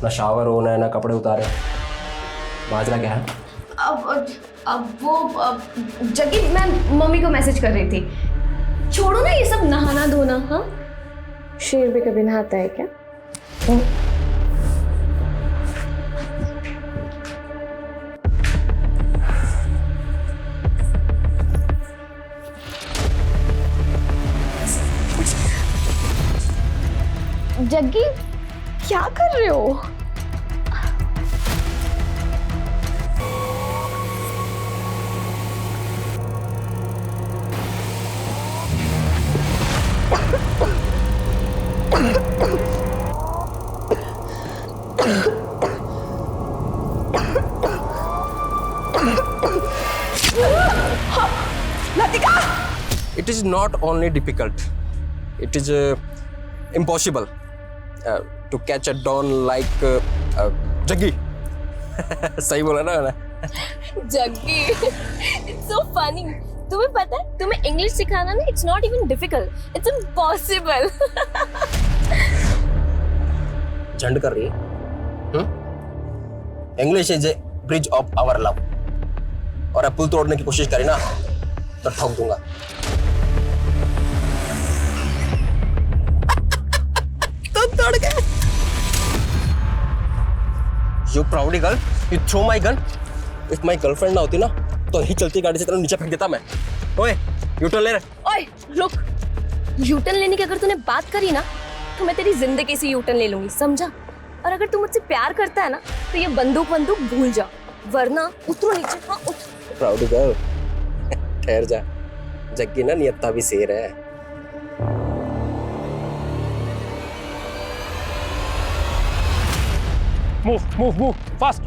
ना शावर होना है ना कपड़े उतारे। माजरा क्या है? अब वो जगी मैं मम्मी को मैसेज कर रही थी। छोड़ो ना ये सब नहाना धोना। हाँ, शेर भी कभी नहाता है क्या? जग्गी क्या कर रहे हो? Latika! It is not only difficult, it is impossible to catch a don like Jaggi. सही बोला ना मैंने? Jaggi, it's so funny. तुम्हें पता है, तुम्हें इंग्लिश सिखाना ना, it's not even difficult, it's impossible. झंड कर रही है? English is a bridge of our love. और अब पुल तोड़ने की कोशिश करी ना तो ठोक दूंगा। तो तोड़ गए। You proud girl, you throw my gun. If my girlfriend ना होती ना तो ही चलती गाड़ी से तेरा नीचे फेंक देता मैं। ओए, यूटर्न ले रहे। ओए, रुक। यूटर्न लेने की अगर तूने बात करी ना तो मैं तेरी जिंदगी से यूटर्न ले लूंगी, समझा? और अगर तू मुझसे प्यार करता है ना तो ये बंदूक भूल जा, वरना उतरो नीचे। हाँ, उतर। प्राउड गर्ल, ठहर जा। जग्गी ना नियत्ता भी शेर है। Move, fast.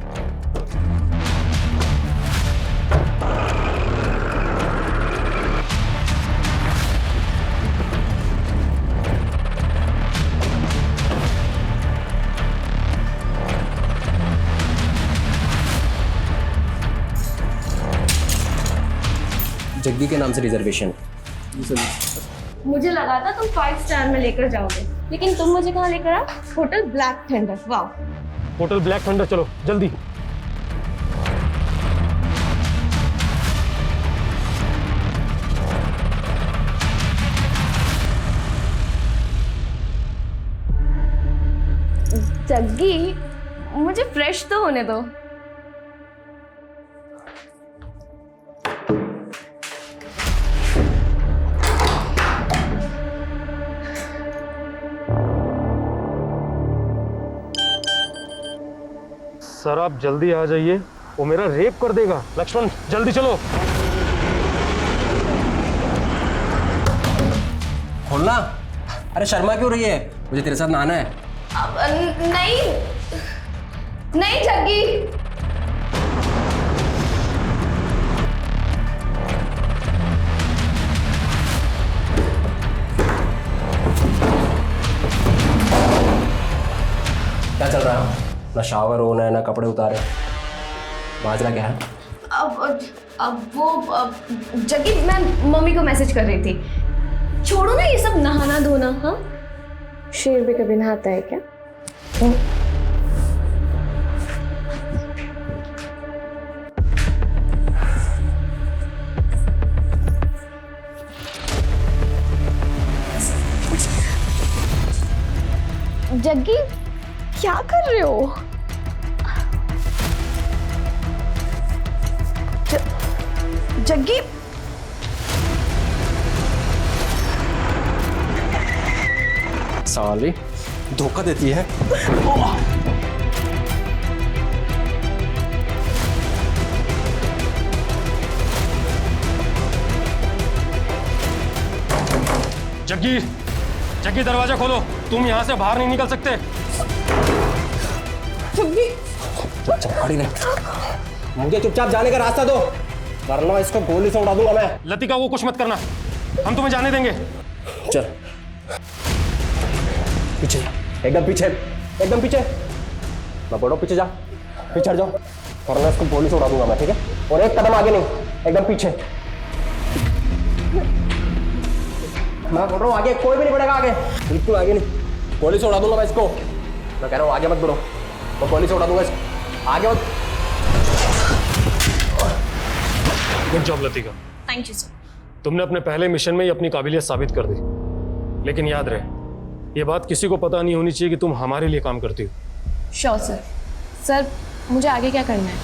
जग्गी के नाम से रिजर्वेशन। मुझे लगा था तुम 5 स्टार में लेकर जाओगे, लेकिन तुम मुझे कहाँ लेकर आ? Hotel black thunder. वाह, होटल ब्लैक थंडर, चलो जल्दी। जग्गी मुझे फ्रेश तो होने दो। सर आप जल्दी आ जाइए, वो मेरा रेप कर देगा। लक्ष्मण जल्दी चलो। खोलना। अरे शर्मा क्यों रही है? मुझे तेरे साथ नहाना है। नहीं जग्गी। क्या चल रहा है? ना शावर होना है ना कपड़े उतारे। माजरा क्या है? अब वो जग्गी मैं मम्मी को मैसेज कर रही थी। छोड़ो ना ये सब नहाना धोना। हाँ, शेर भी कभी नहाता है क्या? जग्गी क्या कर रहे हो? जग्गी साली धोखा देती है। जग्गी दरवाजा खोलो, तुम यहाँ से बाहर नहीं निकल सकते। चुपचाप खड़ी रह। मुझे चुपचाप जाने का रास्ता दो, वरना इसको गोली से उड़ा दूंगा मैं। लतिका वो कुछ मत करना, हम तुम्हें जाने देंगे। चल पीछे, एकदम पीछे, एकदम पीछे। मैं बोलो पीछे जा, पीछे हट जाओ, वरना इसको गोली से उड़ा दूंगा मैं, ठीक है? और एक कदम आगे नहीं, एकदम पीछे। मैं बोल रहा हूँ आगे कोई भी नहीं बढ़ेगा, आगे बिल्कुल आगे नहीं, गोली से उड़ा दूंगा मैं इसको। मैं कह रहा हूँ आगे मत बढ़ो, मैं गोली से उड़ा दूंगा। आगे मत। Good job Latika, thank you sir. तुमने अपने पहले मिशन में ही अपनी काबिलियत साबित कर दी। लेकिन याद रहे, ये बात किसी को पता नहीं होनी चाहिए कि तुम हमारे लिए काम करती हो। Sure sir. सर मुझे आगे क्या करना है?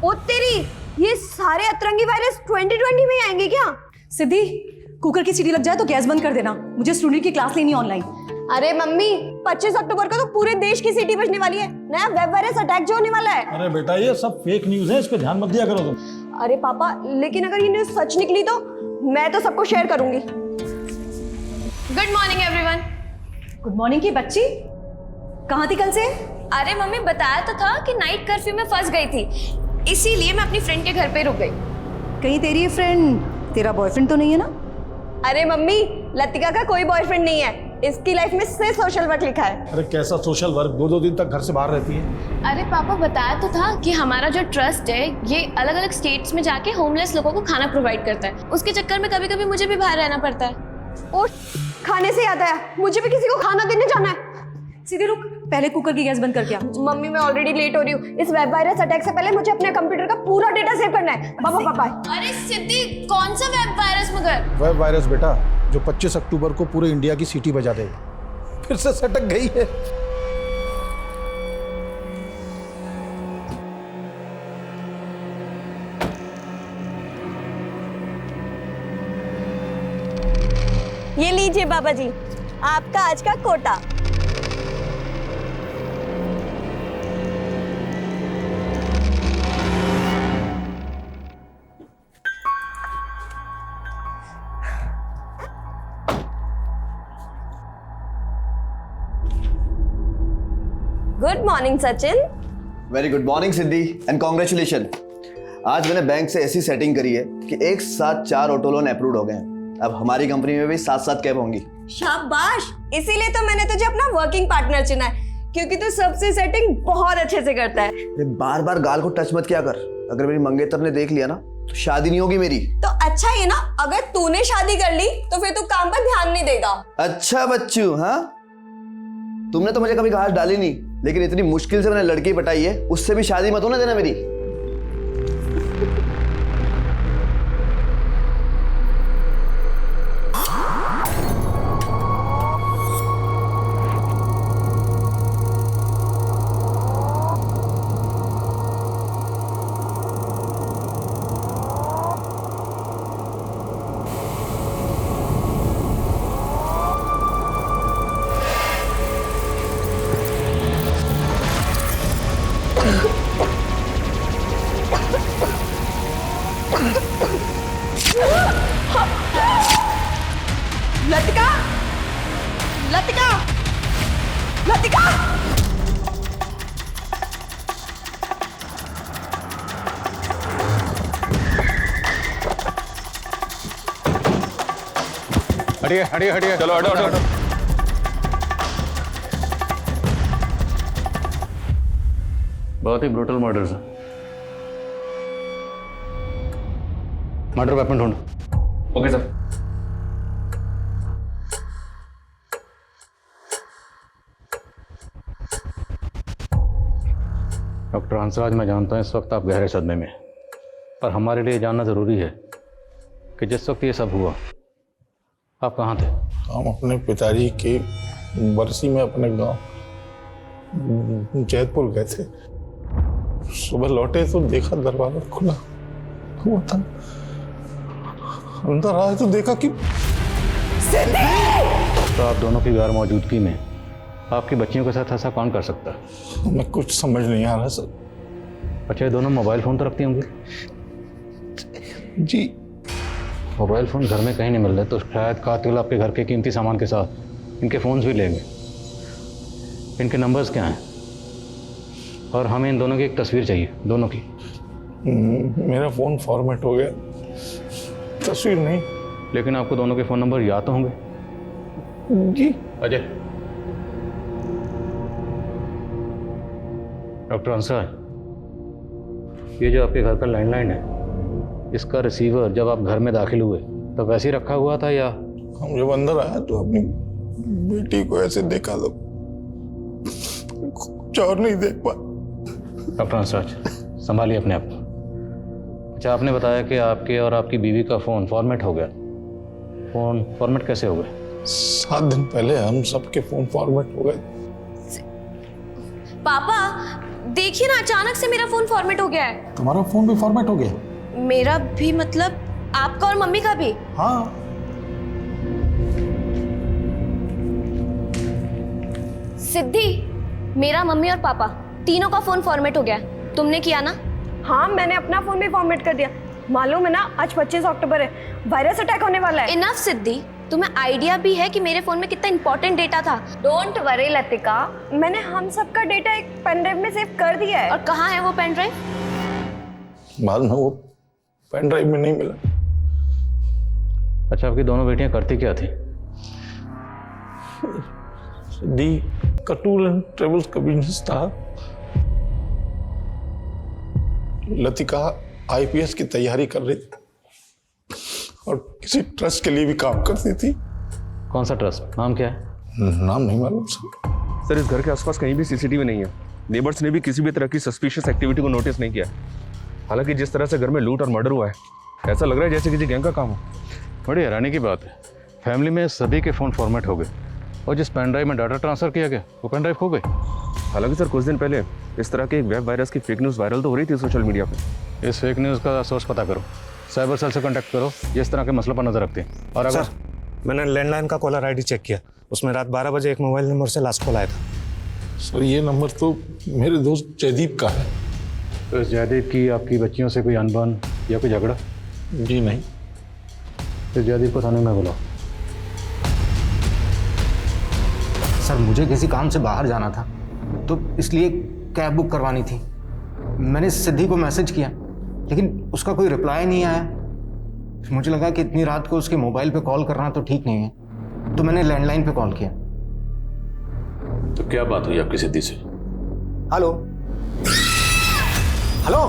ओ तेरी, ये सारे अतरंगी वायरस 2020 में ही आएंगे क्या? सिद्धि, कुकर की सीटी लग जाए तो गैस बंद कर देना, मुझे स्टूडेंट की क्लास लेनी ऑनलाइन। अरे मम्मी, 25 अक्टूबर को तो पूरे देश की सीटी बजने वाली है। नया वेब वायरस अटैक जो होने वाला है। अरे बेटा ये सब फेक न्यूज़ है, इस पे ध्यान मत दिया करो तुम। अरे पापा, लेकिन अगर ये न्यूज़ सच निकली तो मैं तो सबको शेयर करूंगी। Good morning everyone. Good morning की बच्ची, कहाँ थी कल से? अरे मम्मी, बताया तो था कि नाइट कर्फ्यू में फंस गई थी, इसीलिए मैं अपनी फ्रेंड के घर पे रुक गई। कहीं तेरी ये फ्रेंड तेरा बॉयफ्रेंड तो नहीं है ना? अरे मम्मी, लतिका का कोई बॉयफ्रेंड नहीं है। इसकी लाइफ में सिर्फ सोशल वर्क लिखा है। अरे कैसा सोशल वर्क, 2-2 दिन तक घर से बाहर रहती है। अरे पापा, बताया तो था कि हमारा जो ट्रस्ट है ये अलग अलग स्टेट्स में जाके होमलेस लोगों को खाना प्रोवाइड करता है। उसके चक्कर में कभी कभी मुझे भी बाहर रहना पड़ता है। और खाने से याद आया, मुझे भी किसी को खाना देने जाना है। सीधे रुक, पहले कुकर की गैस बंद करके आ। मम्मी, मैं ऑलरेडी लेट हो रही हूँ। इस वेब वायरस अटैक से पहले मुझे अपने कंप्यूटर का पूरा डेटा सेव करना है। पापा बाय। अरे सिद्धि, कौन सा वेब वायरस मगर? वेब वायरस बेटा, जो 25 अक्टूबर को पूरे इंडिया की सीटी बजा देगा। फिर से सटक गई है। ये लीजिए बाबा जी, आपका आज का quota. Good morning Sachin. Very good morning Siddhi and congratulation. आज मैंने बैंक से ऐसी सेटिंग करी है कि एक साथ 4 ऑटो लोन अप्रूव हो गए हैं। अब हमारी कंपनी में भी 7-7 कैब होंगी। शाबाश, इसीलिए तो मैंने तुझे अपना वर्किंग पार्टनर चुना है, क्योंकि तू सबसे सेटिंग बहुत अच्छे से करता है। बार बार गाल को टच मत किया कर। अगर मेरी मंगेतर ने देख लिया ना तो शादी नहीं होगी मेरी। तो अच्छा ये ना, अगर तूने शादी कर ली तो फिर तू काम पर ध्यान नहीं देगा। अच्छा बच्चू, हाँ तुमने तो मुझे कभी घास डाली नहीं, लेकिन इतनी मुश्किल से मैंने लड़की पटाई है, उससे भी शादी मत होने देना मेरी। लतिका, लतिका, लतिका। हटिए हटिए हटिए, चलो हटो हटो। बहुत ही ब्रूटल मर्डर्स है। मर्डर वेपन ढूंढ। Okay sir. डॉक्टर हंसराज, मैं जानता हूँ इस वक्त आप गहरे सदमे में, पर हमारे लिए जानना ज़रूरी है कि जिस वक्त ये सब हुआ आप कहाँ थे? हम अपने पिताजी की बरसी में अपने गांव जैतपुर गए थे। सुबह लौटे तो देखा दरवाजा खुला हुआ था। अंदर आए तो देखा कि तो आप दोनों की गैर मौजूदगी में आपकी बच्चियों के साथ ऐसा कौन कर सकता है? हमें कुछ समझ नहीं आ रहा सर। अच्छा, ये दोनों मोबाइल फ़ोन तो रखती होंगी? जी। मोबाइल फ़ोन घर में कहीं नहीं मिल रहे, तो शायद कातिल आपके घर के कीमती सामान के साथ इनके फ़ोन्स भी लेंगे। इनके नंबर्स क्या हैं? और हमें इन दोनों की एक तस्वीर चाहिए, दोनों की। मेरा फ़ोन फॉर्मेट हो गया, तस्वीर नहीं। लेकिन आपको दोनों के फ़ोन नंबर याद तो होंगे? जी। अजय, डॉक्टर हंसराज, ये जो आपके घर का लैंडलाइन है, इसका रिसीवर जब आप घर में दाखिल हुए तो वैसे ही रखा हुआ था या? हम जब अंदर आया तो अपनी बेटी को ऐसे देखा तो कुछ और नहीं देख पा। डॉक्टर हंसराज, संभालिए अपने आप को। अच्छा, आपने बताया कि आपके और आपकी बीवी का फ़ोन फॉर्मेट हो गया। फ़ोन फॉर्मेट कैसे हो गया? 7 दिन पहले हम सबके फोन फॉर्मेट हो गए। पापा देखिए ना, अचानक से मेरा फोन फॉर्मेट हो गया है। तुम्हारा फोन भी फॉर्मेट हो गया? मेरा भी मतलब आपका और मम्मी का भी? हाँ। सिद्धि, मेरा, मम्मी और पापा तीनों का फोन फॉर्मेट हो गया है। तुमने किया ना? हाँ, मैंने अपना फोन भी फॉर्मेट कर दिया। मालूम है ना, आज 25 अक्टूबर है, वायरस अटैक होने वाला है। इनफ सिद्धि, तुम्हें आइडिया भी है कि मेरे फोन में कितना इंपॉर्टेंट डेटा था। डोंट वरी लतिका, मैंने हम सबका डेटा एक पेन ड्राइव में सेव कर दिया है। और कहाँ है वो पेन ड्राइव? मालूम है, वो पेन ड्राइव में नहीं मिला। अच्छा, आपकी दोनों बेटियां करती क्या थी? दी का टूर एंड ट्रेवल्स का बिजनेस था। लतिका आईपीएस की तैयारी कर रही थी और किसी ट्रस्ट के लिए भी काम करती थी। कौन सा ट्रस्ट? नाम क्या है? नाम नहीं मालूम सर। सर, इस घर के आसपास कहीं भी सीसीटीवी नहीं है। नेबर्स ने भी किसी भी तरह की सस्पिशियस एक्टिविटी को नोटिस नहीं किया। हालांकि जिस तरह से घर में लूट और मर्डर हुआ है, ऐसा लग रहा है जैसे किसी गैंग का काम हो। बड़ी हैरानी की बात है, फैमिली में सभी के फ़ोन फॉर्मेट हो गए और जिस पेन ड्राइव में डाटा ट्रांसफ़र किया गया वो पेन ड्राइव खो गई। हालांकि सर, कुछ दिन पहले इस तरह के एक वेब वायरस की फेक न्यूज़ वायरल तो हो रही थी सोशल मीडिया पे। इस फेक न्यूज़ का सोर्स पता करो, साइबर सेल से कांटेक्ट करो, जिस तरह के मसलों पर नजर रखते हैं। और अगर मैंने लैंडलाइन का कॉलर आईडी चेक किया, उसमें रात 12 बजे एक मोबाइल नंबर से लास्ट कॉल आया था। सर, ये नंबर तो मेरे दोस्त जयदीप का है। तो इस जयदीप की आपकी बच्चियों से कोई अनबन या कोई झगड़ा? जी नहीं। तो जयदीप को थाने में बुलाओ। सर, मुझे किसी काम से बाहर जाना था, तो इसलिए कैब बुक करवानी थी। मैंने सिद्धि को मैसेज किया, लेकिन उसका कोई रिप्लाई नहीं आया। फिर मुझे लगा कि इतनी रात को उसके मोबाइल पे कॉल करना तो ठीक नहीं है, तो मैंने लैंडलाइन पे कॉल किया। तो क्या बात हुई आपकी सिद्धि से? Hello hello.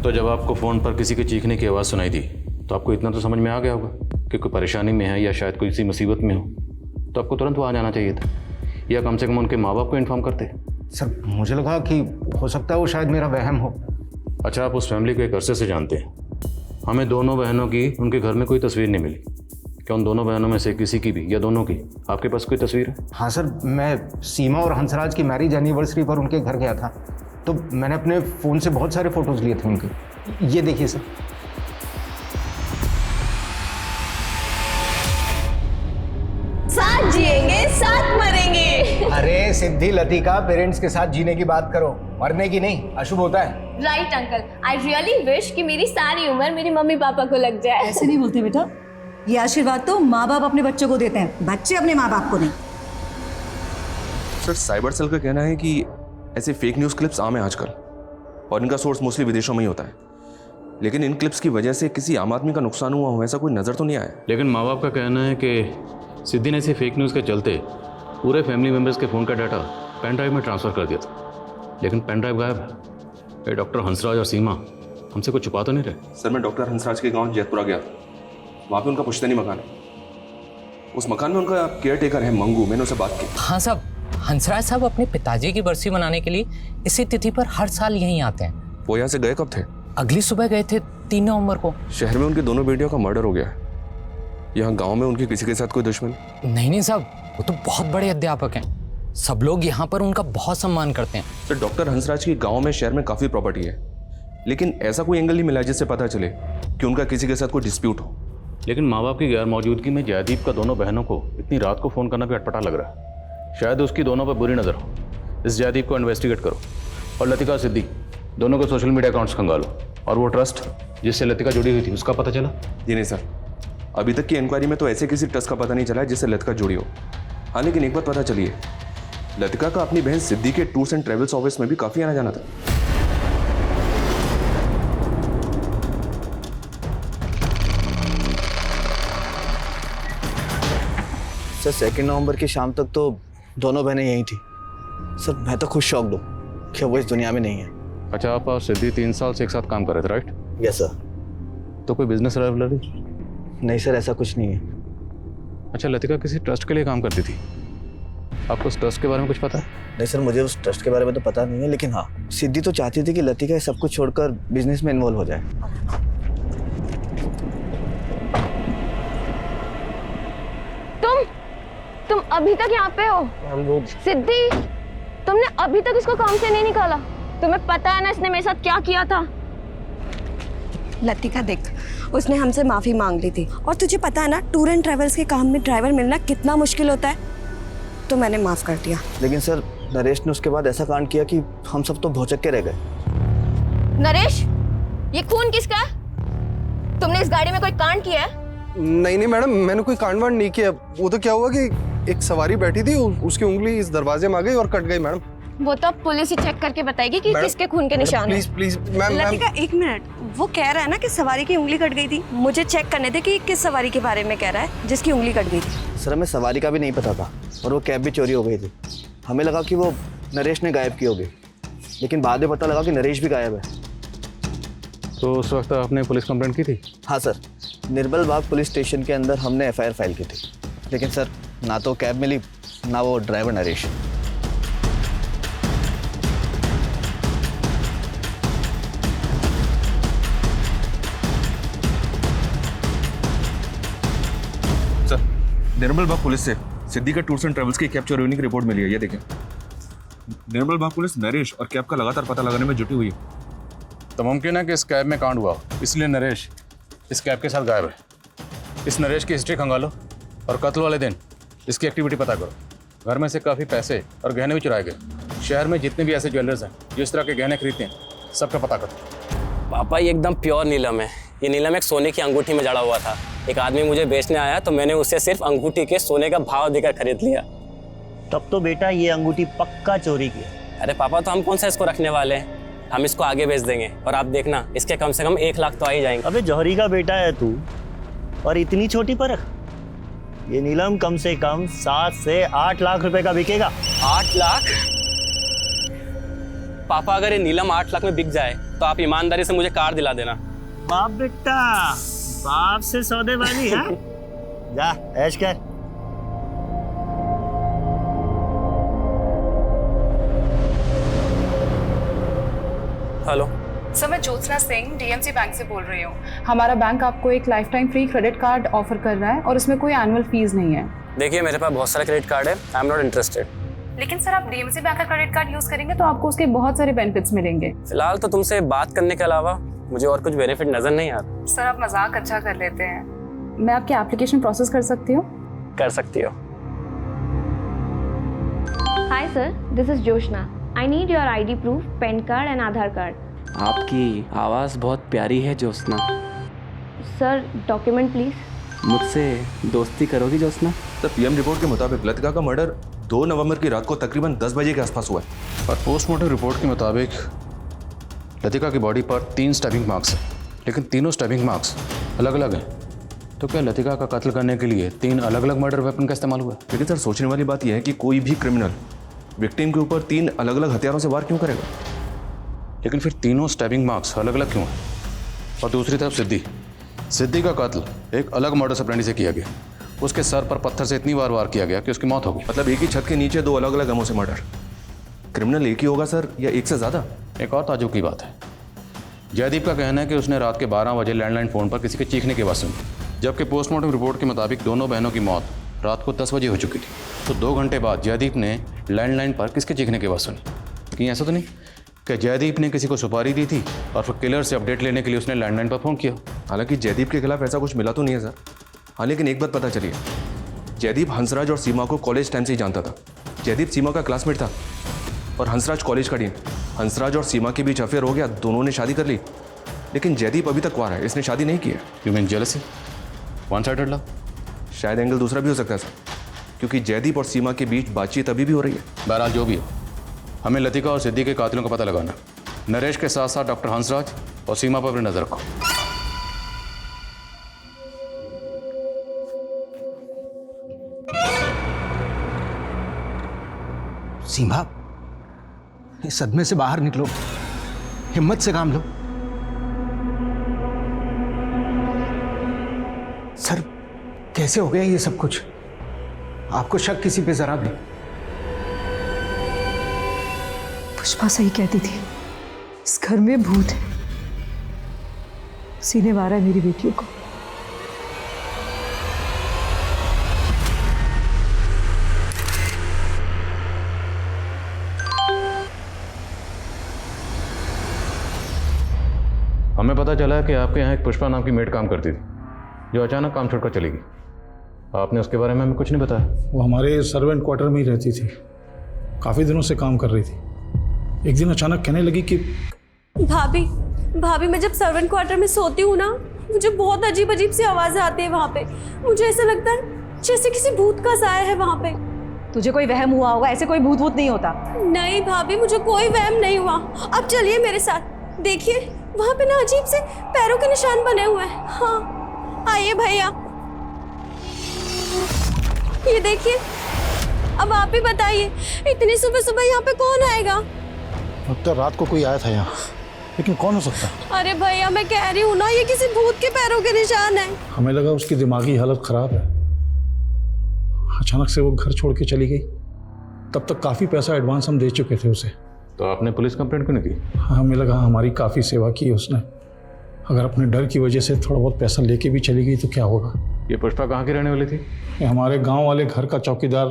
तो जब आपको फ़ोन पर किसी के चीखने की आवाज़ सुनाई दी तो आपको इतना तो समझ में आ गया होगा कि कोई परेशानी में है या शायद कोई किसी मुसीबत में हो, तो आपको तुरंत वहाँ जाना चाहिए था, या कम से कम उनके माँ बाप को इन्फॉर्म करते। सर, मुझे लगा कि हो सकता है वो शायद मेरा वहम हो। अच्छा, आप उस फैमिली को एक अरसे से जानते हैं। हमें दोनों बहनों की उनके घर में कोई तस्वीर नहीं मिली। क्या उन दोनों बहनों में से किसी की भी या दोनों की आपके पास कोई तस्वीर है? हाँ सर, मैं सीमा और हंसराज की मैरिज एनिवर्सरी पर उनके घर गया था, तो मैंने अपने फ़ोन से बहुत सारे फ़ोटोज़ लिए थे उनके। ये देखिए सर। साथ जिएंगे, साथ मरेंगे। अरे सिद्धि, लतिका, पेरेंट्स के साथ जीने की बात करो, मरने की नहीं, अशुभ होता है। Right uncle, I really wish कि मेरी सारी उम्र मेरी मम्मी पापा को लग जाए। ऐसे नहीं बोलते बेटा, ये आशीर्वाद तो माँ बाप अपने बच्चों को देते हैं, बच्चे अपने माँ बाप को नहीं। सर, साइबर सेल का कहना है कि ऐसे फेक न्यूज़ क्लिप्स आम है आजकल, और इनका सोर्स मोस्टली विदेशों में ही होता है। लेकिन इन क्लिप्स की वजह से किसी आम आदमी का नुकसान हुआ हो, ऐसा कोई नज़र तो नहीं आया। लेकिन माँ बाप का कहना है कि सिद्धि ने ऐसे फेक न्यूज़ के चलते पूरे फैमिली मेम्बर्स के फ़ोन का डाटा पेन ड्राइव में ट्रांसफ़र कर दिया था, लेकिन पेन ड्राइव गायब है। ये डॉक्टर हंसराज और सीमा हमसे कुछ छुपा तो नहीं रहे? सर, मैं डॉक्टर हंसराज के गांव जैतपुरा गया था। वहाँ पे उनका पुश्तैनी मकान है। उस मकान में उनका केयर टेकर है मंगू। मैंने उससे बात की। हाँ साहब, हंसराज साहब अपने पिताजी की बरसी मनाने के लिए इसी तिथि पर हर साल यहीं आते हैं। वो यहाँ से गए कब थे? अगली सुबह गए थे 3 नवंबर को। शहर में उनकी दोनों बेटियों का मर्डर हो गया है। यहाँ गांव में उनके किसी के साथ कोई दुश्मन? नहीं साहब, वो तो बहुत बड़े अध्यापक हैं, सब लोग यहाँ पर उनका बहुत सम्मान करते हैं। सर, डॉक्टर हंसराज की गांव में शहर में काफ़ी प्रॉपर्टी है, लेकिन ऐसा कोई एंगल नहीं मिला जिससे पता चले कि उनका किसी के साथ कोई डिस्प्यूट हो। लेकिन माँ बाप की गैर मौजूदगी में जयदीप का दोनों बहनों को इतनी रात को फ़ोन करना भी अटपटा लग रहा है। शायद उसकी दोनों पर बुरी नज़र हो। इस जयदीप को इन्वेस्टिगेट करो और लतिका सिद्धि दोनों को सोशल मीडिया अकाउंट्स खंगालो, और वो ट्रस्ट जिससे लतिका जुड़ी हुई थी उसका पता चला? जी नहीं सर, अभी तक की इंक्वायरी में तो ऐसे किसी ट्रस्ट का पता नहीं चला है जिससे लतिका जुड़ी हो। हाँ, लेकिन एक बात पता चली है, लतिका का अपनी बहन सिद्धि के टूर्स एंड ट्रेवल्स ऑफिस में भी काफ़ी आना जाना था। सर, 2 नवंबर की शाम तक तो दोनों बहनें यहीं थी। सर, मैं तो खुद शॉक्ड हूँ कि वो इस दुनिया में नहीं है। अच्छा, आप और सिद्धि 3 साल से एक साथ काम कर रहे थे, राइट? Yes sir. तो कोई बिजनेस राइवलरी? नहीं सर, ऐसा कुछ नहीं है। अच्छा, लतिका किसी ट्रस्ट के लिए काम करती थी? आपको उस ट्रस्ट के बारे में कुछ पता है? नहीं सर, मुझे उस ट्रस्ट के बारे में तो पता नहीं है, लेकिन हाँ, सिद्धि तो चाहती थी कि लतिका ये सब कुछ छोड़कर बिजनेस में इन्वॉल्व हो जाए। तुम अभी तक यहाँ पे हो? सिद्धि, तुमने अभी तक इसको काम से नहीं निकाला? तुम्हें पता है ना इसने मेरे साथ क्या किया था? लतिका देख, उसने हमसे माफी मांग ली थी, और तुझे पता है ना टूर एंड ट्रैवल्स के काम में ड्राइवर मिलना कितना मुश्किल होता है, तो मैंने माफ कर दिया। लेकिन सर, नरेश ने उसके बाद ऐसा कांड किया कि हम सब तो भौचक के रह गए। नरेश, ये खून किसका है? तुमने इस गाड़ी में कोई कांड किया है? नहीं मैडम, मैंने कोई कांड वांड नहीं किया। वो तो क्या हुआ कि एक सवारी बैठी थी, उसकी उंगली इस दरवाजे में आ गई और कट गई मैडम। वो तो पुलिस ही चेक करके बताएगी कि किसके खून के निशान हैं। Please ma'am. लतिका एक मिनट, वो कह रहा है ना कि सवारी की उंगली कट गई थी। मुझे चेक करने दे कि किस सवारी के बारे में कह रहा है जिसकी उंगली कट गई थी। सर, हमें सवारी का भी नहीं पता था, और वो कैब भी चोरी हो गई थी। हमें लगा कि वो नरेश ने गायब की होगी, लेकिन बाद में पता लगा कि नरेश भी गायब है। तो उस वक्त आपने पुलिस कंप्लेंट की थी? हाँ सर, निर्बल बाग पुलिस स्टेशन के अंदर हमने FIR फाइल की थी, लेकिन सर ना तो कैब मिली, ना वो ड्राइवर नरेश। सर, निर्मल बाग पुलिस से सिद्धि का टूर्स एंड ट्रैवल्स की कैब चोरी होने की रिपोर्ट मिली है, ये देखें। निर्मल बाग पुलिस नरेश और कैब का लगातार पता लगाने में जुटी हुई है। तो मुमकिन है कि इस कैब में कांड हुआ, इसलिए नरेश इस कैब के साथ गायब है। इस नरेश की हिस्ट्री खंगालो और कत्ल वाले दिन इसकी एक्टिविटी पता करो। घर में से काफ़ी पैसे और गहने भी चुराए गए। शहर में जितने भी ऐसे ज्वेलर्स हैं जो इस तरह के गहने खरीदते हैं, सबका पता करो। पापा, ये एकदम प्योर नीलम है। ये नीलम एक सोने की अंगूठी में जड़ा हुआ था। एक आदमी मुझे बेचने आया तो मैंने उससे सिर्फ अंगूठी के सोने का भाव देकर खरीद लिया। तब तो बेटा ये अंगूठी पक्का चोरी की है। अरे पापा, तो हम कौन सा इसको रखने वाले हैं? हम इसको आगे बेच देंगे और आप देखना इसके कम से कम 1 लाख तो आ ही जाएंगे। अबे जौहरी का बेटा है तू, और इतनी छोटी परख। ये नीलम कम से कम 7 से 8 लाख रुपए का बिकेगा। 8 लाख? पापा, अगर ये नीलम 8 लाख में बिक जाए तो आप ईमानदारी से मुझे कार दिला देना। बाप बेटा, बाप से सौदेबाजी है। जा ऐश कर। हेलो सर, मैं ज्योत्सना सिंह DMC बैंक से बोल रही हूँ। हमारा बैंक आपको एक life time free credit card offer कर रहा है और इसमें कोई एनुअल फीस नहीं है। देखिए, मेरे पास बहुत सारे क्रेडिट कार्ड है, आई एम नॉट इंटरेस्टेड। लेकिन सर, आप DMC बैंक का क्रेडिट कार्ड यूज करेंगे तो आपको उसके बहुत सारे बेनिफिट्स मिलेंगे। फिलहाल तो तुमसे बात करने के अलावा मुझे और कुछ बेनिफिट नजर नहीं आ रहा। सर, आप मजाक अच्छा कर लेते हैं। मैं आपकी एप्लीकेशन प्रोसेस कर सकती हूँ? कर सकती हो। Hi sir, this is Joshna. I need your ID proof, pan card and Aadhaar card. आपकी आवाज़ बहुत प्यारी है ज्योत्सना। Sir, document please. मुझसे दोस्ती करोगी ज्योत्सना? तो PM रिपोर्ट के मुताबिक लतिका का मर्डर 2 नवंबर की रात को तकरीबन 10 बजे के आसपास हुआ है। और पोस्टमार्टम रिपोर्ट के मुताबिक लतिका की बॉडी पर 3 स्टैबिंग मार्क्स हैं, लेकिन तीनों स्टैबिंग मार्क्स अलग अलग हैं। तो क्या लतिका का कत्ल करने के लिए 3 अलग अलग मर्डर वेपन का इस्तेमाल हुआ? लेकिन सर, सोचने वाली बात यह है कि कोई भी क्रिमिनल विक्टिम के ऊपर 3 अलग अलग हथियारों से वार क्यों करेगा? लेकिन फिर तीनों स्टैबिंग मार्क्स अलग अलग क्यों हैं? और दूसरी तरफ सिद्धि का कत्ल एक अलग मर्डर ऑपरेंडी से किया गया। उसके सर पर पत्थर से इतनी बार वार किया गया कि उसकी मौत हो गई। मतलब एक ही छत के नीचे 2 अलग अलग गमों से मर्डर। क्रिमिनल एक ही होगा सर, या एक से ज़्यादा? एक और ताज्जुब की बात है, जयदीप का कहना है कि उसने रात के 12 बजे लैंडलाइन फ़ोन पर किसी के चीखने की आवाज़ सुनी, जबकि पोस्टमार्टम रिपोर्ट के मुताबिक दोनों बहनों की मौत रात को 10 बजे हो चुकी थी। तो 2 घंटे बाद जयदीप ने लैंडलाइन पर किसके चीखने की आवाज़ सुनी? कहीं ऐसा तो नहीं कि जयदीप ने किसी को सुपारी दी थी और फिर किलर से अपडेट लेने के लिए उसने लैंडलाइन पर फ़ोन किया? हालांकि जयदीप के खिलाफ ऐसा कुछ मिला तो नहीं है सर। हाँ, लेकिन एक बात पता चली है, जयदीप हंसराज और सीमा को कॉलेज टाइम से ही जानता था। जयदीप सीमा का क्लासमेट था और हंसराज कॉलेज का डीन। हंसराज और सीमा के बीच अफेयर हो गया, दोनों ने शादी कर ली, लेकिन जयदीप अभी तक कुंवारा है, इसने शादी नहीं की है। You mean jealousy? One sided love? शायद एंगल दूसरा भी हो सकता है सर, क्योंकि जयदीप और सीमा के बीच बातचीत अभी भी हो रही है। बहरहाल जो भी हो, हमें लतिका और सिद्धि के कातिलों का पता लगाना। नरेश के साथ साथ डॉक्टर हंसराज और सीमा पर भी नजर रखो। सीमा, इस सदमे से बाहर निकलो, हिम्मत से काम लो। सर, कैसे हो गया ये सब कुछ? आपको शक किसी पे जरा भी? पुष्पा सही कहती थी, इस घर में भूत है, सीने मारा है मेरी बेटियों को। हमें पता चला कि आपके यहाँ एक पुष्पा नाम की मेड काम करती थी, जो अचानक काम छोड़कर चली गई। आपने उसके बारे में हमें कुछ नहीं बताया। वो हमारे सर्वेंट क्वार्टर में ही रहती थी, काफ़ी दिनों से काम कर रही थी। एक दिन अचानक कहने लगी कि भाभी मैं जब सर्वेंट क्वार्टर में सोती हूँ ना, मुझे बहुत अजीब अजीब सी आवाज़ें आती है वहाँ पे। मुझे ऐसा लगता है जैसे किसी भूत का साया है वहाँ पे। तुझे कोई वहम हुआ होगा, ऐसे कोई भूत वूत नहीं होता। नहीं भाभी, मुझे कोई वहम नहीं हुआ। अब चलिए मेरे साथ, देखिए वहाँ पे ना अजीब से पैरों के निशान बने हुए हैं। हाँ आइए भैया, ये देखिए। अब आप ही बताइए, इतनी सुबह सुबह यहाँ पे कौन आएगा? अब तो रात को कोई आया था यहाँ, लेकिन कौन हो सकता है? अरे भैया मैं कह रही हूँ ना, ये किसी भूत के पैरों के निशान है। हमें लगा उसकी दिमागी हालत खराब है, अचानक से वो घर छोड़ के चली गई। तब तक काफ़ी पैसा एडवांस हम दे चुके थे उसे। तो आपने पुलिस कंप्लेंट क्यों नहीं की? हमें लगा हमारी काफ़ी सेवा की उसने, अगर अपने डर की वजह से थोड़ा बहुत पैसा लेके भी चली गई तो क्या होगा। ये पुष्पा कहाँ की रहने वाली थी? ये हमारे गांव वाले घर का चौकीदार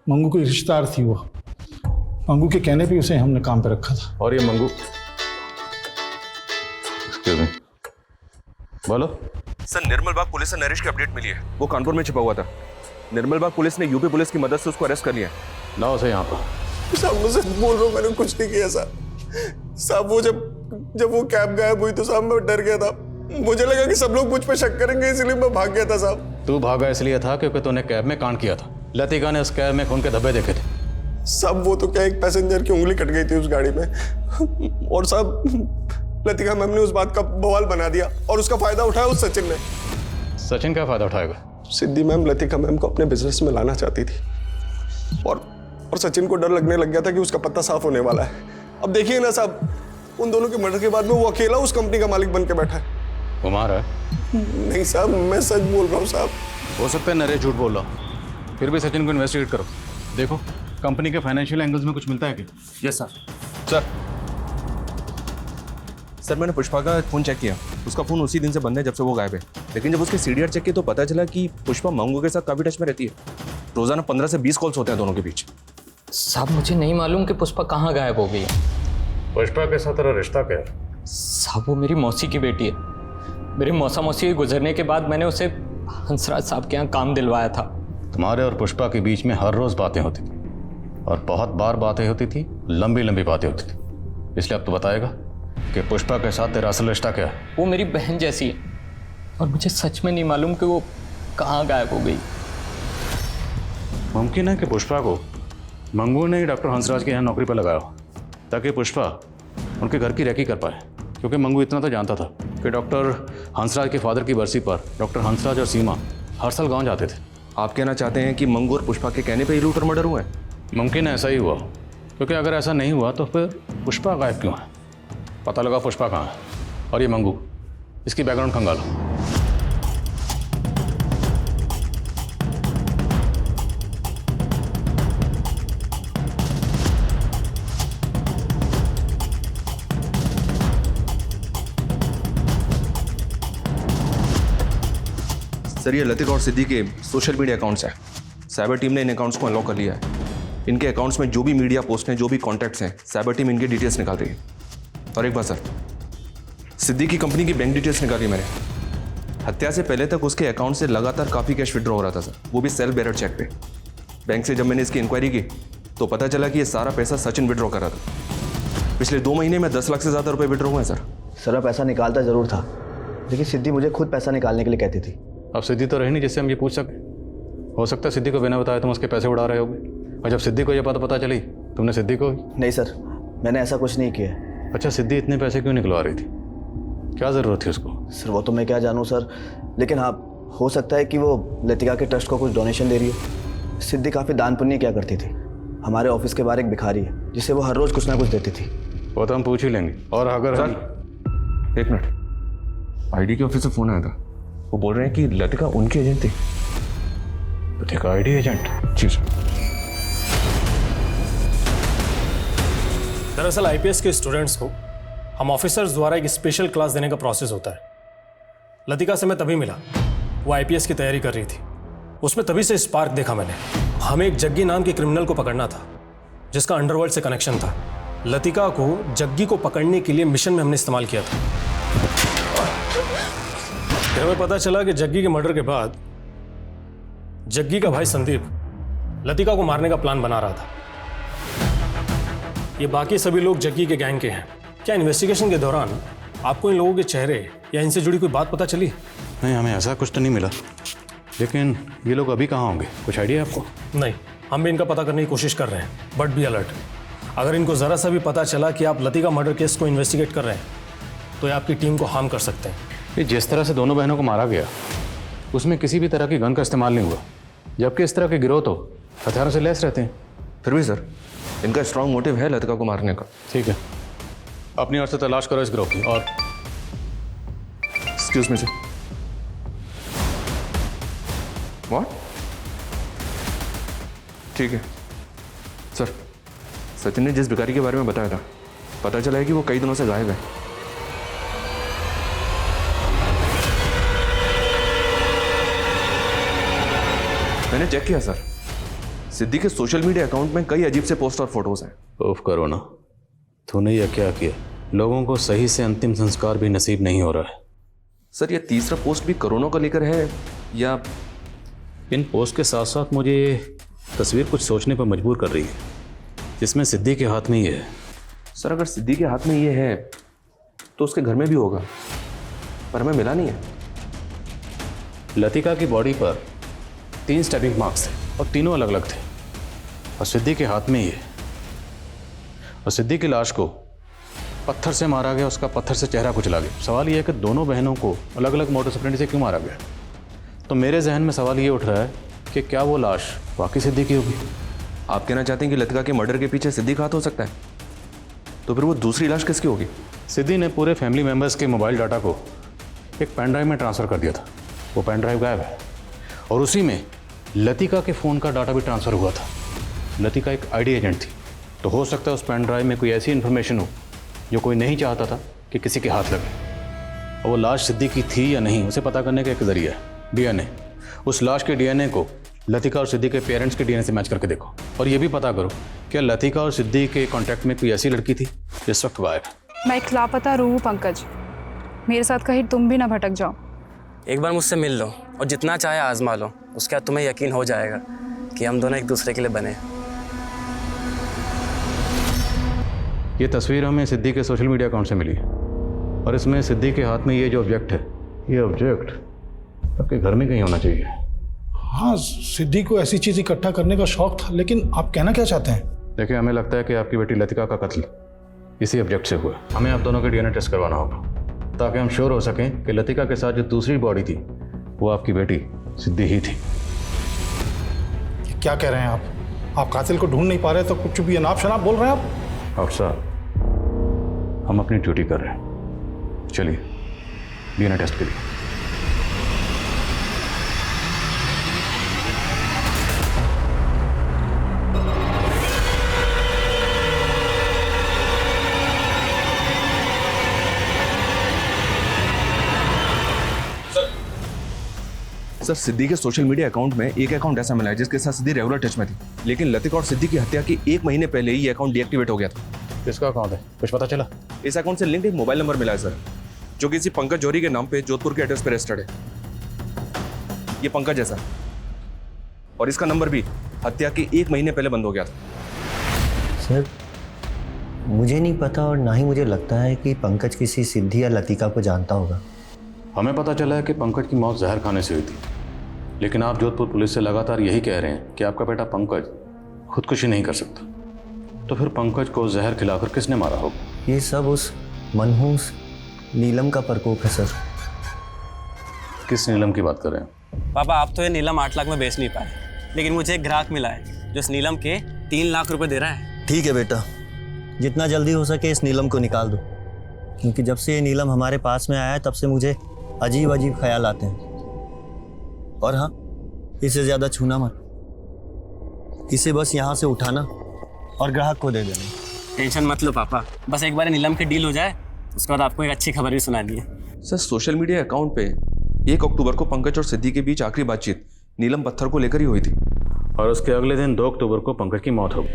मंगू की रिश्तेदार थी। वो मंगू के कहने पे उसे हमने काम पे रखा था। और ये मंगू, बोलो सर, निर्मल बाग पुलिस से नरेश की अपडेट मिली है। वो कानपुर में छिपा हुआ था। निर्मल बाग पुलिस ने यूपी पुलिस की मदद से उसको अरेस्ट कर लिया। लाओ उसे यहाँ पर। साहब मैं सच बोल रहा हूँ, मैंने कुछ नहीं किया साहब। वो जब वो कैब गायब हुई तो साहब मैं डर गया था। मुझे लगा कि सब लोग मुझ पे शक करेंगे, इसलिए मैं भाग गया था साहब। तू भागा इसलिए था क्योंकि तूने कैब में कांड किया था। लतिका ने उस कैब में खून के धब्बे देखे थे। साहब वो तो क्या, एक पैसेंजर की उंगली कट गई थी उस गाड़ी में, और साहब लतिका मैम ने उस बात का बवाल बना दिया और उसका फायदा उठाया उस सचिन ने। सचिन क्या फायदा उठाएगा? सिद्धि मैम लतिका मैम को अपने बिजनेस में लाना चाहती थी, और सचिन को डर लगने लग गया था कि उसका पत्ता साफ होने वाला है। अब देखिए ना साहब, उन दोनों के मर्डर के बाद में वो अकेला उस कंपनी का मालिक बन के बैठा है। कुमार है? नहीं साहब, मैं सच बोल रहा हूँ साहब। हो सकता है नरेश झूठ बोल रहा हो, फिर भी सचिन को इन्वेस्टिगेट करो। देखो कंपनी के फाइनेंशियल एंगल्स में कुछ मिलता है क्या? Yes sir. सर मैंने पुष्पा का फ़ोन चेक किया, उसका फ़ोन उसी दिन से बंद है जब से वो गायब है। लेकिन जब उसके सीडीआर चेक किया तो पता चला कि पुष्पा मंगू के साथ काफ़ी टच में रहती है। रोज़ाना 15 से 20 कॉल्स होते हैं दोनों के बीच। साहब मुझे नहीं मालूम कि पुष्पा कहाँ गायब हो गई है। पुष्पा के साथ तेरा रिश्ता क्या है? साहब वो मेरी मौसी की बेटी है। मेरी मौसा मौसी के गुजरने के बाद मैंने उसे हंसराज साहब के यहाँ काम दिलवाया था। तुम्हारे और पुष्पा के बीच में हर रोज़ बातें होती थी, और बहुत बार बातें होती थी, लंबी लंबी बातें होती थी। इसलिए अब तो बताएगा कि पुष्पा के साथ तेरा असल रिश्ता क्या है? वो मेरी बहन जैसी है, और मुझे सच में नहीं मालूम कि वो कहाँ गायब हो गई। मुमकिन है कि पुष्पा को मंगू ने डॉक्टर हंसराज के यहाँ नौकरी पर लगाया हो, ताकि पुष्पा उनके घर की रेकी कर पाए। क्योंकि मंगू इतना तो जानता था कि डॉक्टर हंसराज के फादर की बरसी पर डॉक्टर हंसराज और सीमा हर साल गांव जाते थे। आप कहना चाहते हैं कि मंगू और पुष्पा के कहने पर ही लूट और मर्डर हुआ है? मुमकिन है ऐसा ही हुआ, क्योंकि अगर ऐसा नहीं हुआ तो फिर पुष्पा गायब क्यों है? पता लगा पुष्पा कहाँ है। और ये मंगू, इसकी बैकग्राउंड खंगालो। सर ये लतिका और सिद्धि के सोशल मीडिया अकाउंट्स हैं। साइबर टीम ने इन अकाउंट्स को अनलॉक कर लिया है। इनके अकाउंट्स में जो भी मीडिया पोस्ट हैं, जो भी कॉन्टैक्ट्स हैं, साइबर टीम इनके डिटेल्स निकाल रही है। और एक बात सर, सिद्धि की कंपनी की बैंक डिटेल्स निकाली मैंने। हत्या से पहले तक उसके अकाउंट से लगातार काफ़ी कैश विड्रॉ हो रहा था सर, वो भी सेल्फ बेरर चेक पे। बैंक से जब मैंने इसकी इंक्वायरी की तो पता चला कि ये सारा पैसा सचिन विड्रॉ कर रहा था। पिछले 2 महीने में 10 लाख से ज़्यादा रुपये विड्रॉ हुए हैं सर। सर मैं पैसा निकालता ज़रूर था, लेकिन सिद्धि मुझे खुद पैसा निकालने के लिए कहती थी। अब सिद्धि तो रही नहीं जिससे हम ये पूछ सकें। हो सकता है सिद्धि को बिना बताए तुम उसके पैसे उड़ा रहे होगे, और जब सिद्धि को ये बात पता चली तुमने सिद्धि को। नहीं सर, मैंने ऐसा कुछ नहीं किया। अच्छा, सिद्धि इतने पैसे क्यों निकलवा रही थी? क्या ज़रूरत थी उसको? सर वो तो मैं क्या जानूँ सर, लेकिन हाँ हो सकता है कि वो लतिका के ट्रस्ट को कुछ डोनेशन दे रही हो। सिद्धि काफ़ी दान पुण्य किया करती थी। हमारे ऑफिस के बाहर एक भिखारी है जिसे वो हर रोज़ कुछ ना कुछ देती थी। वो तो हम पूछ ही लेंगे। और अगर सर एक मिनट, आईडी के ऑफिस से फ़ोन आया था। वो बोल रहे हैं कि लतिका उनकी एजेंट थी। Latika ID agent? जी सर। दरअसल आईपीएस के स्टूडेंट्स को हम ऑफिसर्स द्वारा एक स्पेशल क्लास देने का प्रोसेस होता है। लतिका से मैं तभी मिला, वो आईपीएस की तैयारी कर रही थी। उसमें तभी से स्पार्क देखा मैंने। हमें एक जग्गी नाम के क्रिमिनल को पकड़ना था जिसका अंडरवर्ल्ड से कनेक्शन था। लतिका को जग्गी को पकड़ने के लिए मिशन में हमने इस्तेमाल किया था। फिर हमें पता चला कि जग्गी के मर्डर के बाद जग्गी का भाई संदीप लतिका को मारने का प्लान बना रहा था। ये बाकी सभी लोग जग्गी के गैंग के हैं। क्या इन्वेस्टिगेशन के दौरान आपको इन लोगों के चेहरे या इनसे जुड़ी कोई बात पता चली? नहीं, हमें ऐसा कुछ तो नहीं मिला। लेकिन ये लोग अभी कहाँ होंगे, कुछ आइडिया आपको? नहीं, हम भी इनका पता करने की कोशिश कर रहे हैं, बट बी अलर्ट। अगर इनको ज़रा सा भी पता चला कि आप लतिका मर्डर केस को इन्वेस्टिगेट कर रहे हैं तो ये आपकी टीम को हार्म कर सकते हैं। ये जिस तरह से दोनों बहनों को मारा गया उसमें किसी भी तरह की गन का इस्तेमाल नहीं हुआ, जबकि इस तरह के गिरोह तो हथियारों से लैस रहते हैं। फिर भी सर, इनका स्ट्रांग मोटिव है लतिका को मारने का। ठीक है, अपनी ओर से तलाश करो इस गिरोह की। और एक्सक्यूज मी सर। व्हाट? ठीक है सर। सचिन ने जिस भिखारी के बारे में बताया था, पता चला है कि वो कई दिनों से गायब है। मैंने चेक किया सर, सिद्धि के सोशल मीडिया अकाउंट में कई अजीब से पोस्ट और फोटोज हैं। उफ करो ना, तूने यह क्या किया? लोगों को सही से अंतिम संस्कार भी नसीब नहीं हो रहा है। सर, ये तीसरा पोस्ट भी कोरोना को लेकर है या? इन पोस्ट के साथ साथ मुझे ये तस्वीर कुछ सोचने पर मजबूर कर रही है, जिसमें सिद्धि के हाथ में ये है। सर, अगर सिद्धि के हाथ में ये है तो उसके घर में भी होगा, पर हमें मिला नहीं है। लतिका की बॉडी पर 3 स्टैबिंग मार्क्स थे और तीनों अलग अलग थे, और सिद्धि के हाथ में ये। और सिद्धि की लाश को पत्थर से मारा गया, उसका पत्थर से चेहरा कुचला गया। सवाल यह है कि दोनों बहनों को अलग अलग मोटर सप्रेंट से क्यों मारा गया? तो मेरे जहन में सवाल ये उठ रहा है कि क्या वो लाश वाकई सिद्धि की होगी? आप कहना चाहते हैं कि लतिका के मर्डर के पीछे सिद्धि का हाथ हो सकता है? तो फिर वो दूसरी लाश किसकी होगी? सिद्धि ने पूरे फैमिली मेम्बर्स के मोबाइल डाटा को एक पेन ड्राइव में ट्रांसफ़र कर दिया था। वो पेन ड्राइव गायब है और उसी में लतिका के फ़ोन का डाटा भी ट्रांसफ़र हुआ था। लतिका एक आईडी एजेंट थी, तो हो सकता है उस पेन ड्राइव में कोई ऐसी इन्फॉर्मेशन हो जो कोई नहीं चाहता था कि किसी के हाथ लगे। और वो लाश सिद्धि की थी या नहीं, उसे पता करने का एक जरिया है डीएनए। उस लाश के डीएनए को लतिका और सिद्धि के पेरेंट्स के डीएनए से मैच करके देखो, और ये भी पता करो क्या लतिका और सिद्धि के कांटेक्ट में कोई ऐसी लड़की थी जिस वक्त गायब है। मैं एक लापता रूह हूँ पंकज, मेरे साथ कहीं तुम भी ना भटक जाओ। एक बार मुझसे मिल लो और जितना चाहे आजमा लो, उसके बाद तुम्हें यकीन हो जाएगा कि हम दोनों एक दूसरे के लिए बने। ये तस्वीर हमें सिद्धि के सोशल मीडिया अकाउंट से मिली है, और इसमें सिद्धि के हाथ में ये जो ऑब्जेक्ट है, ये ऑब्जेक्ट आपके घर में कहीं होना चाहिए। हाँ, सिद्धि को ऐसी चीज़ इकट्ठा करने का शौक था, लेकिन आप कहना क्या चाहते हैं? देखिए, हमें लगता है कि आपकी बेटी लतिका का कत्ल इसी ऑब्जेक्ट से हुआ। हमें आप दोनों के डीएनए टेस्ट करवाना होगा ताकि हम श्योर हो सकें कि लतिका के साथ जो दूसरी बॉडी थी वो आपकी बेटी सिद्धि ही थी। क्या कह रहे हैं आप कातिल को ढूंढ नहीं पा रहे तो कुछ भी अनाप शनाप बोल रहे हैं आप? और साहब, हम अपनी ड्यूटी कर रहे हैं। चलिए डीएनए टेस्ट के लिए। सर, सिद्धि के सोशल मीडिया अकाउंट में एक अकाउंट ऐसा मिला है जिसके साथ सिद्धि रेगुलर टच में थी, लेकिन लतिका और सिद्धि की हत्या के 1 महीने पहले ही ये अकाउंट डीएक्टिवेट हो गया था। किसका अकाउंट है, कुछ पता चला? इस अकाउंट से लिंक्ड एक मोबाइल नंबर मिला है सर, जो किसी पंकज जौहरी के नाम पे जोधपुर के एड्रेस पर रजिस्टर्ड है। ये पंकज है सर, और इसका नंबर भी हत्या के 1 महीने पहले बंद हो गया था। सर, मुझे नहीं पता और ना ही मुझे लगता है कि पंकज किसी सिद्धि या लतिका को जानता होगा। हमें पता चला है कि पंकज की मौत जहर खाने से हुई थी, लेकिन आप जोधपुर पुलिस से लगातार यही कह रहे हैं कि आपका बेटा पंकज खुदकुशी नहीं कर सकता। तो फिर पंकज को जहर खिलाकर किसने मारा होगा? ये सब उस मनहूस नीलम का प्रकोप है सर। किस नीलम की बात कर रहे हैं? पापा, आप तो ये नीलम 8 लाख में बेच नहीं पाए, लेकिन मुझे एक ग्राहक मिला है जो इस नीलम के 3 लाख रुपए दे रहा है। ठीक है बेटा, जितना जल्दी हो सके इस नीलम को निकाल दो, क्योंकि जब से ये नीलम हमारे पास में आया है तब से मुझे अजीब अजीब ख्याल आते हैं। और हाँ, इसे ज़्यादा छूना मत, इसे बस यहाँ से उठाना और ग्राहक को दे देना। टेंशन मत लो पापा, बस एक बार नीलम की डील हो जाए उसके बाद आपको एक अच्छी खबर भी सुना दी है। सर सोशल मीडिया अकाउंट पे 1 अक्टूबर को पंकज और सिद्धि के बीच आखिरी बातचीत नीलम पत्थर को लेकर ही हुई थी। और उसके अगले दिन 2 अक्टूबर को पंकज की मौत हो गई।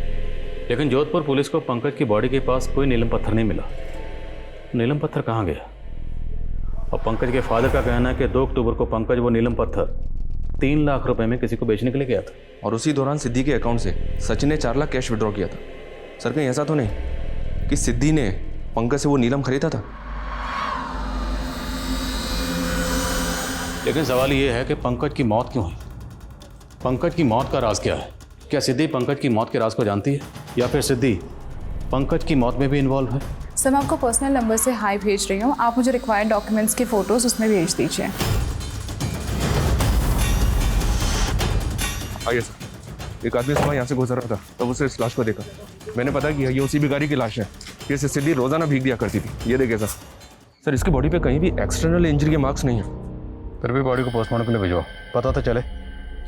लेकिन जोधपुर पुलिस को पंकज की बॉडी के पास कोई नीलम पत्थर नहीं मिला। नीलम पत्थर कहाँ गया? और पंकज के फादर का कहना है कि 2 अक्टूबर को पंकज वो नीलम पत्थर 3 लाख रुपए में किसी को बेचने के लिए गया था। और उसी दौरान सिद्धि के अकाउंट से सचिन ने 4 लाख कैश विड्रॉ किया था। सर कहीं ऐसा तो नहीं कि सिद्धि ने पंकज से वो नीलम खरीदा था? लेकिन सवाल ये है कि पंकज की मौत क्यों हुई? पंकज की मौत का राज क्या है? क्या सिद्धि पंकज की मौत के राज को जानती है या फिर सिद्धि पंकज की मौत में भी इन्वॉल्व है? सर मैं आपको पर्सनल नंबर से हाई भेज रही हूँ, आप मुझे रिक्वायर्ड डॉक्यूमेंट्स के फ़ोटोज़ उसमें भेज दीजिए। आइए सर। एक आदमी सुबह यहाँ से गुजर रहा था तब उसे इस लाश को देखा। मैंने पता किया ये उसी भिखारी की लाश है जिसे सिद्धि रोजाना भीग दिया करती थी। ये देखिए सर इसकी बॉडी पे कहीं भी एक्सटर्नल इंजरी के मार्क्स नहीं है। फिर भी बॉडी को पोस्टमार्टम के लिए भिजवाओ, पता तो चले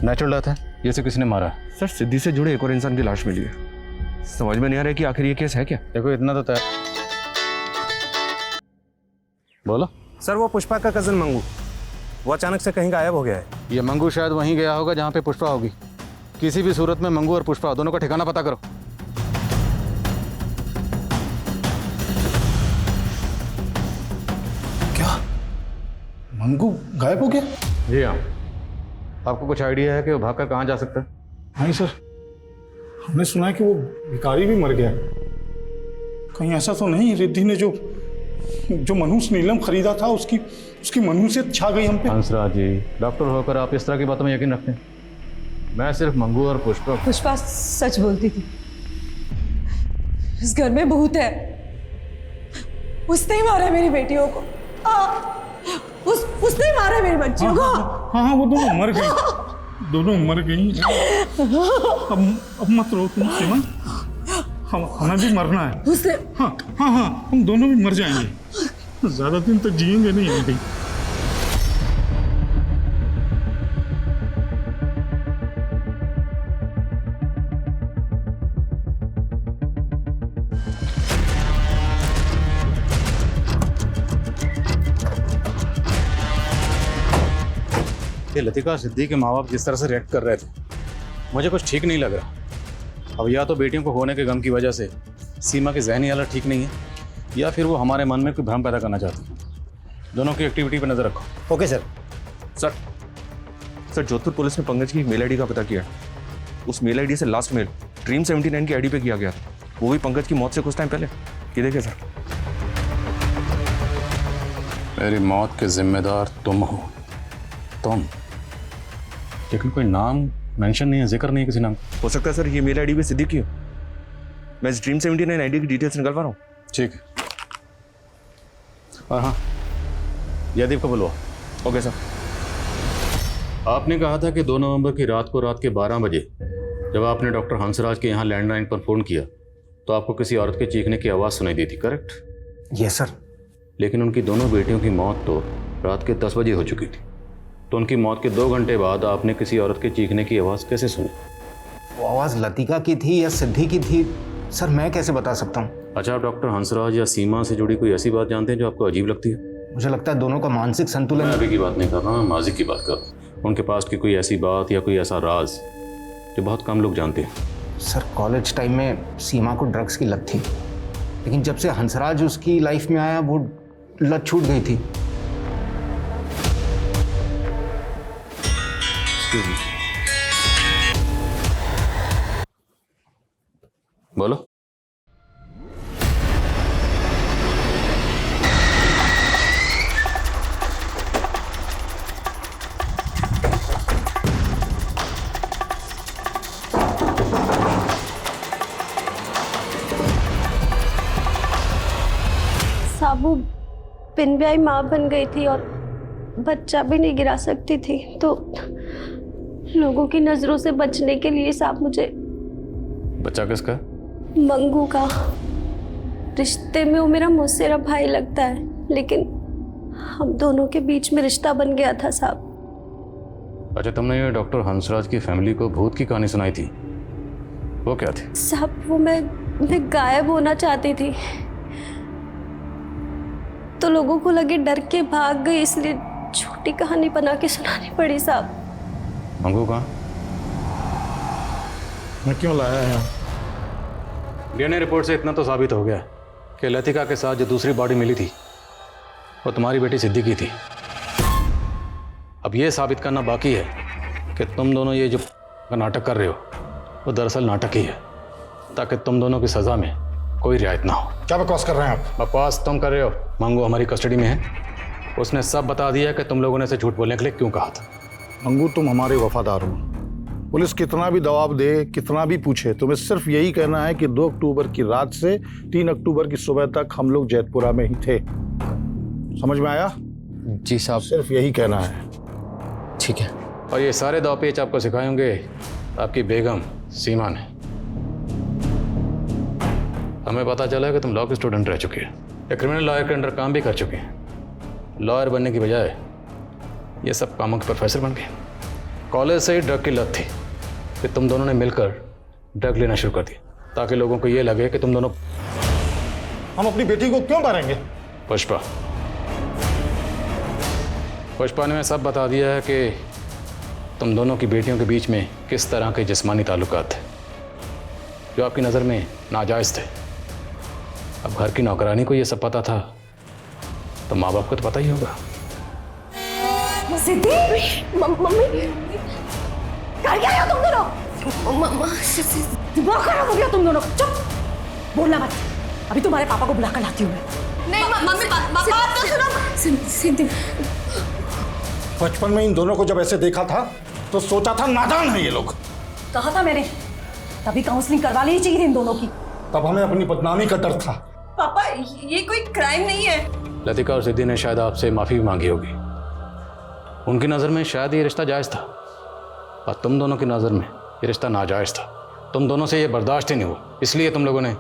नेचुरल डेथ है ये से किसी ने मारा है। सर सिद्धि से जुड़े एक और इंसान की लाश मिली है। समझ में नहीं आ रहा है कि आखिर ये केस है क्या। देखो इतना तो तय। बोलो सर वो पुष्पा का कजन मंगू, वो अचानक से कहीं गायब हो गया है। ये मंगू शायद वहीं गया होगा जहाँ पे पुष्पा होगी। किसी भी सूरत में मंगू और पुष्पा दोनों का ठिकाना पता करो। क्या मंगू गायब हो गया? जी हाँ। आपको कुछ आइडिया है कि वो भागकर कहाँ जा सकता है? नहीं सर, हमने सुना है कि वो भिखारी भी मर गया। कहीं ऐसा तो नहीं रिद्धि ने जो मनुष्य नीलम खरीदा था उसकी मनुष्यत छा गई हम पे? हंसराज जी, डॉक्टर होकर आप इस तरह की बातों में यकीन रखते हैं? मैं सिर्फ मंगू और पुष्पा सच बोलती थी। इस घर में भूत है। उसने ही मारा मेरी बेटियों को। उसने ही मारा मेरी बच्चियों को। हाँ वो दोनों मर गई। दोनों मर गई। अब मत रो तुम सीमा, हमें भी मरना है। उसने हाँ हम दोनों भी मर जाएंगे। ज्यादा दिन तक जिएंगे नहीं हम भी। लतिका सिद्धि के माँ बाप जिस तरह से रिएक्ट कर रहे थे मुझे कुछ ठीक नहीं लग रहा। अब या तो बेटियों को होने के गम की वजह से सीमा की जहनी हालत ठीक नहीं है या फिर वो हमारे मन में कोई भ्रम पैदा करना चाहती है। दोनों की एक्टिविटी पर नजर रखो। Okay sir. Sir Jodhpur police ने पंकज की मेल आईडी का पता किया। उस मेल आईडी से लास्ट मेल ड्रीम 79 की आईडी पे किया गया था, वो भी पंकज की मौत से कुछ टाइम पहले। ये देखिए सर। मेरी मौत के जिम्मेदार तुम हो। तुम, लेकिन कोई नाम मेंशन नहीं है, जिक्र नहीं है किसी नाम। हो सकता है सर ये मेल आईडी पे सिद्धि की हो। मैं इस ड्रीम 79 आईडी की डिटेल्स निकलवा रहा हूँ। ठीक है। और हाँ, जयदीप को बुलवा। Okay sir. आपने कहा था कि 2 नवंबर की रात को रात के 12 बजे जब आपने डॉक्टर हंसराज के यहाँ लैंडलाइन पर फ़ोन किया तो आपको किसी औरत के चीखने की आवाज़ सुनाई दी थी, करेक्ट? Yes sir. लेकिन उनकी दोनों बेटियों की मौत तो रात के 10 बजे हो चुकी थी, तो उनकी मौत के 2 घंटे बाद आपने किसी औरत के चीखने की आवाज़ कैसे सुनी? वो आवाज़ लतिका की थी या सिद्धि की थी सर, मैं कैसे बता सकता हूँ? अच्छा, आप डॉक्टर हंसराज या सीमा से जुड़ी कोई ऐसी बात जानते हैं जो आपको अजीब लगती है? मुझे लगता है दोनों का मानसिक संतुलन। मैं अभी की बात नहीं कर रहा, मैं माजी की बात कर रहा हूँ। उनके पास की कोई ऐसी बात या कोई ऐसा राज जो बहुत कम लोग जानते हैं। सर कॉलेज टाइम में सीमा को ड्रग्स की लत थी, लेकिन जब से हंसराज उसकी लाइफ में आया वो लत छूट गई थी। बोलो। साबू बिन ब्याही माँ बन गई थी और बच्चा भी नहीं गिरा सकती थी, तो लोगों की नजरों से बचने के लिए साहब मुझे बच्चा किसका? मंगू का। रिश्ते में वो मेरा मौसेरा भाई लगता है, लेकिन हम दोनों के बीच में रिश्ता बन गया था साहब। अच्छा, तुमने ये डॉक्टर हंसराज की फैमिली को भूत की कहानी सुनाई थी, वो क्या थी? साहब वो मैं मैं गायब होना चाहती थी, तो लोगों को लगे डर के भाग गई, इसलिए छोटी कहानी बना के सुनानी पड़ी साहब। मंगू कहाँ? मैं क्यों लाया है? डीएनए रिपोर्ट से इतना तो साबित हो गया कि लतिका के साथ जो दूसरी बॉडी मिली थी वो तुम्हारी बेटी सिद्धि की थी। अब ये साबित करना बाकी है कि तुम दोनों ये जो नाटक कर रहे हो वो दरअसल नाटक ही है, ताकि तुम दोनों की सज़ा में कोई रियायत ना हो। क्या बकवास कर रहे हैं आप? बकवास तुम कर रहे हो। मंगू हमारी कस्टडी में है, उसने सब बता दिया कि तुम लोगों ने इसे झूठ बोलने के लिए क्यों कहा था। मंगू, तुम हमारे वफादार हो। पुलिस कितना भी दबाव दे, कितना भी पूछे, तुम्हें सिर्फ यही कहना है कि 2 अक्टूबर की रात से 3 अक्टूबर की सुबह तक हम लोग जैतपुरा में ही थे। समझ में आया? जी साहब। सिर्फ यही कहना है। ठीक है। और ये सारे दावपेच आपको सिखाएंगे आपकी बेगम सीमा ने। हमें पता चला कि तुम लॉ के स्टूडेंट रह चुके हैं, एक क्रिमिनल लॉयर के अंडर काम भी कर चुके हैं। लॉयर बनने की बजाय ये सब कामों के प्रोफेसर बन गए। कॉलेज से ही ड्रग की लत थी, फिर तुम दोनों ने मिलकर ड्रग लेना शुरू कर दिया ताकि लोगों को ये लगे कि तुम दोनों। हम अपनी बेटी को क्यों मारेंगे? पुष्पा ने सब बता दिया है कि तुम दोनों की बेटियों के बीच में किस तरह के जिस्मानी ताल्लुकात थे जो आपकी नज़र में नाजायज़ थे। अब घर की नौकरानी को ये सब पता था तो माँ बाप को तो पता ही होगा। सिद्धि, मम्मी, कर क्या रहे हो तुम दोनों? दिमाग खराब हो गया तुम दोनों का। चुप, बोलना मत। अभी तुम्हारे पापा को बुला कर लाती हूँ मैं। नहीं मम्मी, बात तो सुनो। सिद्धि, बचपन में इन दोनों को जब ऐसे देखा था तो सोचा था नादान है ये लोग। कहा था मैंने, तभी काउंसलिंग करवा लेनी चाहिए थी इन दोनों की। तब हमें अपनी बदनामी का डर था। पापा, ये कोई क्राइम नहीं है। लतिका और सिद्धि ने शायद आपसे माफ़ी भी मांगी होगी। उनकी नज़र में शायद ये रिश्ता जायज़ था और तुम दोनों की नज़र में ये रिश्ता नाजायज़ था। तुम दोनों से ये बर्दाश्त ही नहीं हुआ, इसलिए तुम लोगों ने।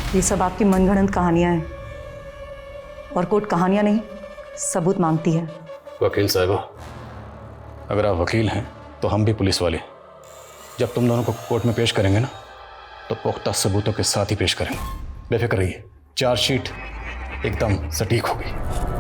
ये सब आपकी मनगढ़ंत कहानियां हैं और कोर्ट कहानियां नहीं, सबूत मांगती है। वकील साहबा, अगर आप वकील हैं तो हम भी पुलिस वाले। जब तुम दोनों को कोर्ट में पेश करेंगे ना तो पुख्ता सबूतों के साथ ही पेश करेंगे। बेफिक्र रहिए, चार्जशीट एकदम सटीक होगी।